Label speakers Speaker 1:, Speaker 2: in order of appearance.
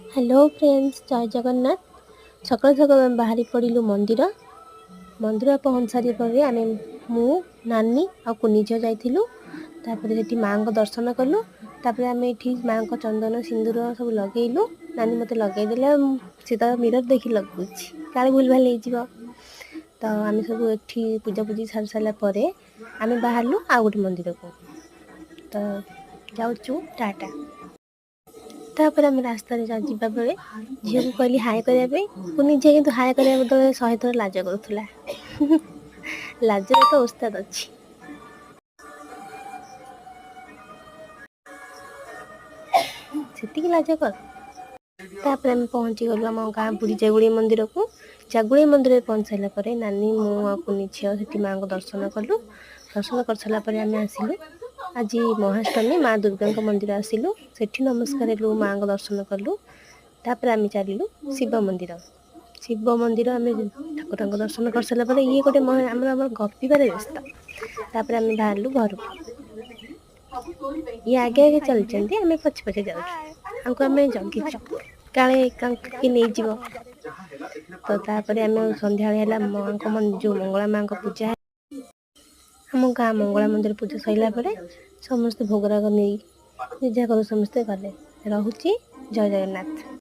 Speaker 1: Hello friends, जय जगन्नाथ। सकाल सकाल आम बाहरी पड़िलु मंदिर पहुँच सारी पर आम मु नानी आ कुनी झील जाइलु। सेठी माँ को दर्शन कलु। आम ये माँ को चंदन सिंदूर सब लगेलु। नानी मत लगेदे सी तो मिरर देखी लगुच काले भूल भाल हो। तो आम सब ये पूजा पूजी सारी सारापर आम बाहरलु आ गोटे मंदिर को। तो जाऊँ टाटा। तापर आम रास्ता जावा बेले झील को कहली हाय करने कुनी झी कितु हाय करने बदल 100 थर लाज करुला। लाजर तो उस्ताद अच्छी। से लाज कर। तापर आम पहुँची गलु आम गाँ बुढ़ी जागुड़ी मंदिर को। जागुड़ी मंदिर पहुँच सारापर नानी मु कुनी झील से माँ को दर्शन कलु। दर्शन कर सारापर आम आसिलु। आज महाअष्टमी माँ दुर्गा मंदिर आसिलु। सेठी नमस्कार हेलु माँ को दर्शन कलु। तापर आम चलिलु शिव मंदिर। शिव मंदिर आम ठाकुर दर्शन कर सारापर ये गोटे आम गपिबार व्यस्त। तापर आम बाहरलु घर को। ये आगे आगे चलते आम पछे पछे जाऊँ आम जगिचु काले कि नहीं जीव। तो तापर आम संध्या माँ को जो मंगला माँ को पूजा आम गाँ मंगला मंदिर पूजा सैला पर समस्त भोगराग नहीं निजा कर समस्ते गले। रहुची। जय जगन्नाथ।